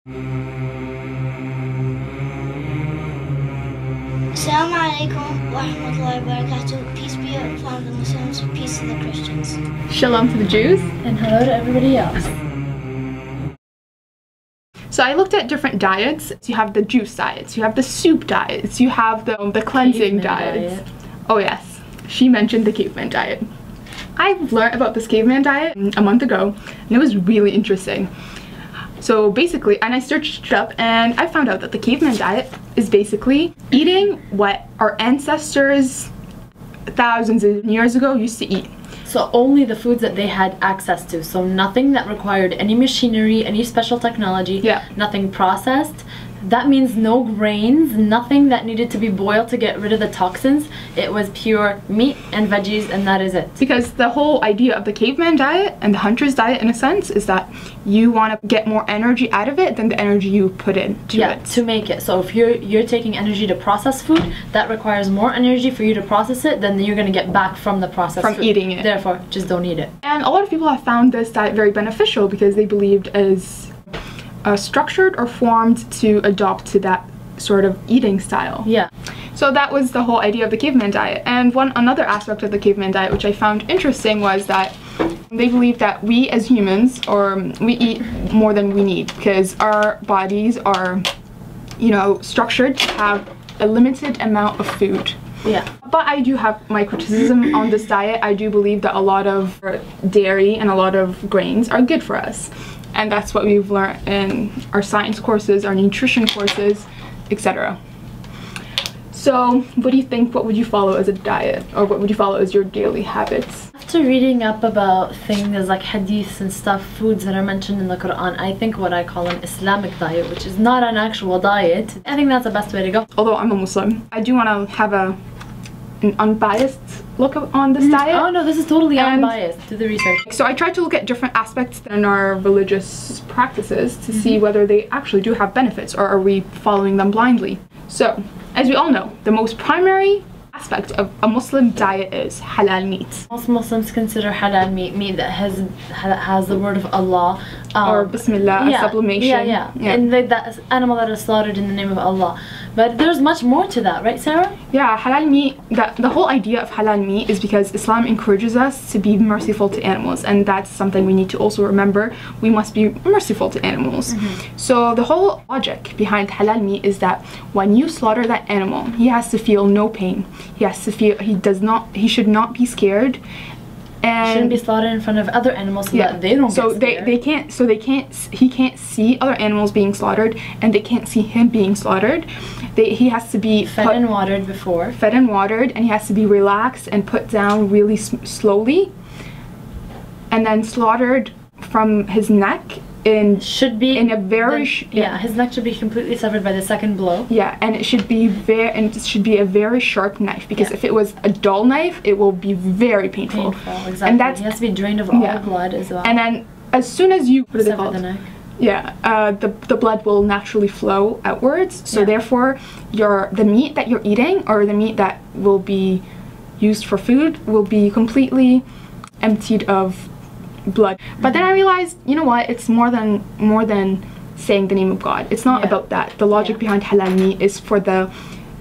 Assalamu alaikum wa rahmatullahi wa barakatuh. Peace be upon the Muslims, peace to the Christians. Shalom to the Jews. And hello to everybody else. So I looked at different diets. You have the juice diets, you have the soup diets, you have the cleansing diets. Oh yes, she mentioned the caveman diet. I've learned about this caveman diet a month ago, and it was really interesting. So basically, and I searched it up, and I found out that the caveman diet is basically eating what our ancestors thousands of years ago used to eat. So only the foods that they had access to. So nothing that required any machinery, any special technology, nothing processed. That means no grains, nothing that needed to be boiled to get rid of the toxins. It was pure meat and veggies, and that is it. Because the whole idea of the caveman diet and the hunter's diet, in a sense, is that you want to get more energy out of it than the energy you put into it. To make it. So if you're taking energy to process food, that requires more energy for you to process it than you're going to get back from the processed food. From eating it. Therefore, just don't eat it. And a lot of people have found this diet very beneficial because they believed as structured or formed to adopt to that sort of eating style. Yeah. So that was the whole idea of the caveman diet. And another aspect of the caveman diet which I found interesting was that they believe that we as humans, we eat more than we need because our bodies are, structured to have a limited amount of food. Yeah. But I do have my criticism on this diet. I do believe that a lot of dairy and a lot of grains are good for us. And that's what we've learned in our science courses, our nutrition courses, etc. So, what do you think? What would you follow as a diet? Or what would you follow as your daily habits? After reading up about things like hadiths and stuff, foods that are mentioned in the Quran, I think what I call an Islamic diet, which is not an actual diet, I think that's the best way to go. Although I'm a Muslim, I do want to have an unbiased look on this diet. Oh no, this is totally unbiased. Do the research. So I tried to look at different aspects in our religious practices to see whether they actually do have benefits or are we following them blindly. So, as we all know, the most primary aspect of a Muslim diet is halal meat. Most Muslims consider halal meat that has the word of Allah. Or Bismillah, sublimation. Yeah. And that animal that is slaughtered in the name of Allah. But there's much more to that, right, Sarah? Yeah, halal meat, the whole idea of halal meat is because Islam encourages us to be merciful to animals, and that's something we need to also remember. We must be merciful to animals. So the whole logic behind halal meat is that when you slaughter that animal, he has to feel no pain. He has to feel, he should not be scared. And shouldn't be slaughtered in front of other animals so that they don't get scared. He can't see other animals being slaughtered, and they can't see him being slaughtered. He has to be fed and watered before. Fed and watered, and he has to be relaxed and put down really slowly, and then slaughtered from his neck in a very his neck should be completely severed by the second blow. Yeah, and it should be a very sharp knife, because if it was a dull knife, it will be very painful. Exactly. And that's, it has to be drained of all blood as well. And then as soon as you sever the neck. Yeah, the blood will naturally flow outwards. So therefore, the meat that you're eating, or the meat that will be used for food, will be completely emptied of blood. But then I realized, you know what, it's more than saying the name of God. It's not about that. The logic behind halal meat is for the,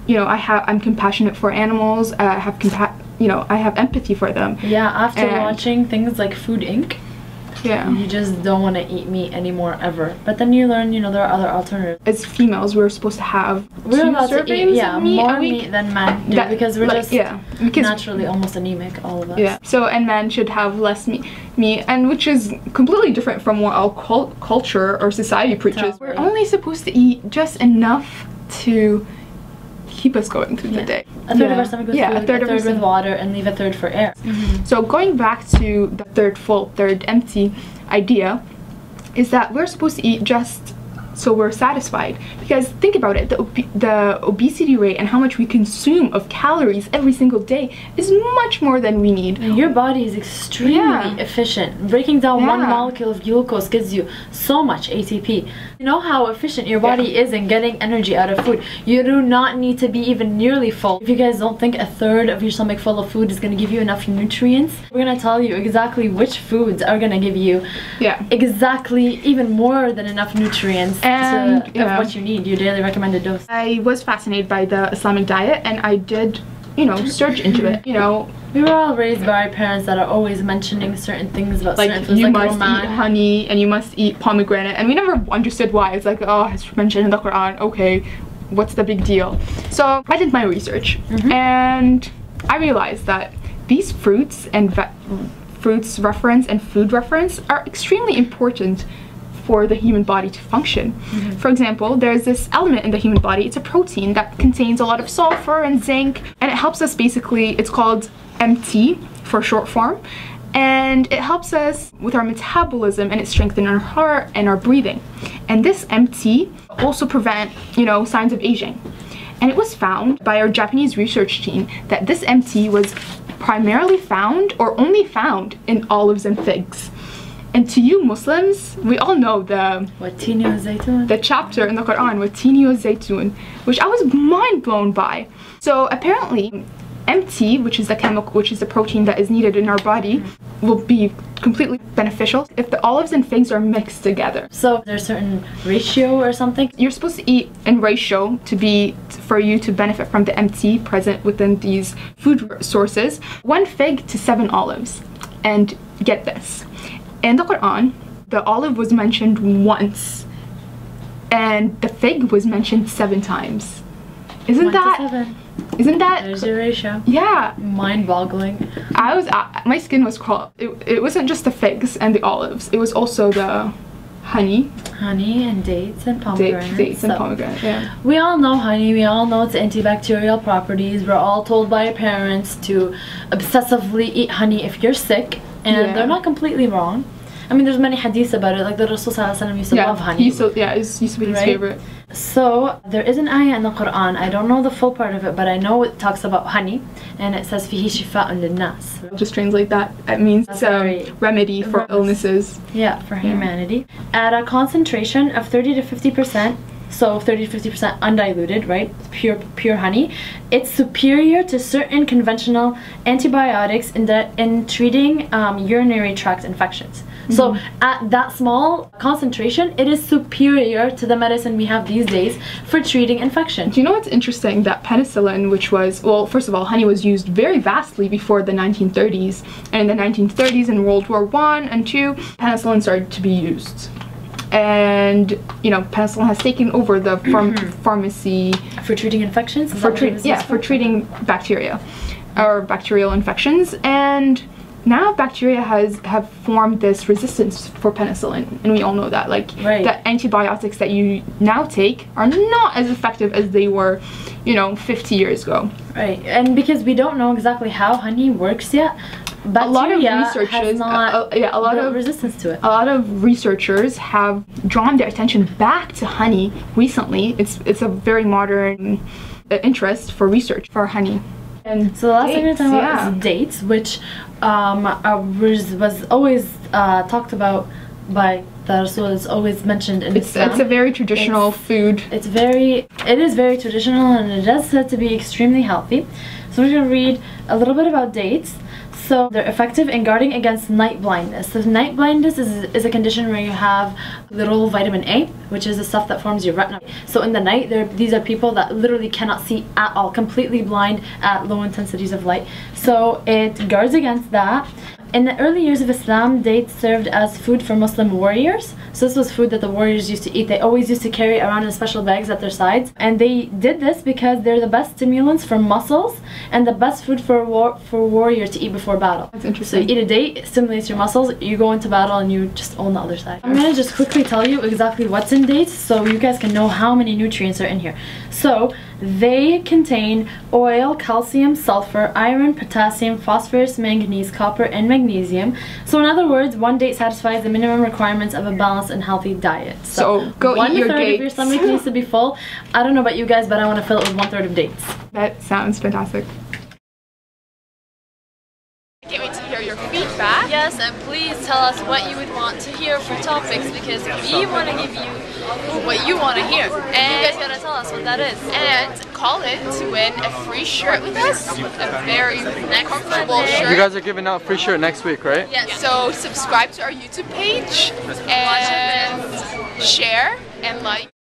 I'm compassionate for animals. I have empathy for them. Yeah, after watching things like Food Inc., you just don't want to eat meat anymore ever. But then you learn, there are other alternatives. As females, we're supposed to have we're two allowed servings to eat, of meat more a week. meat than men do, because we're just naturally almost anemic, all of us. Yeah. So, and men should have less meat, and which is completely different from what our culture or society preaches. We're only supposed to eat just enough to keep us going through the day. A third of our stomach with food, a third with water, and leave a third for air. So going back to the third full, third empty idea, is that we're supposed to eat just so we're satisfied. Because think about it, the obesity rate and how much we consume of calories every single day is much more than we need. And your body is extremely efficient. Breaking down one molecule of glucose gives you so much ATP. You know how efficient your body is in getting energy out of food. You do not need to be even nearly full. If you guys don't think a third of your stomach full of food is going to give you enough nutrients, we're going to tell you exactly which foods are going to give you exactly even more than enough nutrients. And of what you need, your daily recommended dose. I was fascinated by the Islamic diet, and I did, you know, search into it. You know, we were all raised by our parents that are always mentioning certain things about certain foods, you like must eat honey and you must eat pomegranate, and we never understood why. It's like, oh, it's mentioned in the Quran, okay, what's the big deal? So I did my research, and I realized that these fruits and fruits reference and food reference are extremely important for the human body to function. For example, there's this element in the human body, it's a protein that contains a lot of sulfur and zinc, and it helps us basically, it's called MT for short form, and it helps us with our metabolism, and it strengthens our heart and our breathing. And this MT also prevent, you know, signs of aging. And it was found by our Japanese research team that this MT was primarily found or only found in olives and figs. And to you Muslims, we all know the chapter in the Quran with Tini wa Zaytun, which I was mind blown by. So apparently MT, which is the chemical, which is the protein that is needed in our body, will be completely beneficial if the olives and figs are mixed together. So there's a certain ratio or something? You're supposed to eat in ratio for you to benefit from the MT present within these food sources. 1 fig to 7 olives. And get this. In the Quran, the olive was mentioned once, and the fig was mentioned 7 times. Isn't that? There's your ratio. Yeah. Mind-boggling. My skin was crawling. It wasn't just the figs and the olives. It was also the honey. Honey and dates and pomegranates. Dates and pomegranate, yeah. We all know honey, we all know its antibacterial properties. We're all told by our parents to obsessively eat honey if you're sick, and they're not completely wrong. I mean, there's many hadiths about it, like the Rasul used to love honey. It used to be his favorite. So, there is an ayah in the Quran, I don't know the full part of it, but I know it talks about honey, and it says, فِيهِ شِفَاءٌ لِلنَّاسِ. Just translate that. It means it's a remedy for illnesses. Yeah, for humanity. At a concentration of 30 to 50%, so 30 to 50% undiluted, right? Pure honey. It's superior to certain conventional antibiotics in treating urinary tract infections. So at that small concentration, it is superior to the medicine we have these days for treating infection. Do you know what's interesting? That penicillin, which was, well, first of all, honey was used very vastly before the 1930s. And in the 1930s, in World War I and II, penicillin started to be used. And, you know, penicillin has taken over the pharmacy. For treating infections? For treating bacteria or bacterial infections. And now bacteria have formed this resistance for penicillin, and we all know that. Like, the antibiotics that you now take are not as effective as they were, you know, 50 years ago. Right, and because we don't know exactly how honey works yet, a lot of researchers, a lot of resistance to it. A lot of researchers have drawn their attention back to honey recently. It's a very modern interest for research for honey. And so the last thing we're talking about is dates, which was always talked about by the Rasul. It's always mentioned in Islam. It's a very traditional food. It is very traditional, and it is said to be extremely healthy. So we're going to read a little bit about dates. So they're effective in guarding against night blindness. So night blindness is a condition where you have little vitamin A, which is the stuff that forms your retina. So in the night, these are people that literally cannot see at all, completely blind at low intensities of light. So it guards against that. In the early years of Islam, dates served as food for Muslim warriors. So this was food that the warriors used to eat. They always used to carry around in special bags at their sides. And they did this because they're the best stimulants for muscles and the best food for warriors to eat before battle. That's interesting. So you eat a date, it stimulates your muscles, you go into battle and you just own the other side. I'm going to just quickly tell you exactly what's in dates so you guys can know how many nutrients are in here. So they contain oil, calcium, sulfur, iron, potassium, phosphorus, manganese, copper, and magnesium. So in other words, one date satisfies the minimum requirements of a balanced and healthy diet. So go eat your dates. 1/3 of your stomach needs to be full. I don't know about you guys, but I want to fill it with 1/3 of dates. That sounds fantastic. I can't wait to hear your feedback. Yes, and please tell us what you would want to hear for topics, because we want to give you what you want to hear. And you guys gotta tell us what that is. And call in to win a free shirt with us. A very comfortable shirt. You guys are giving out a free shirt next week, right? Yes. So subscribe to our YouTube page and share. and like.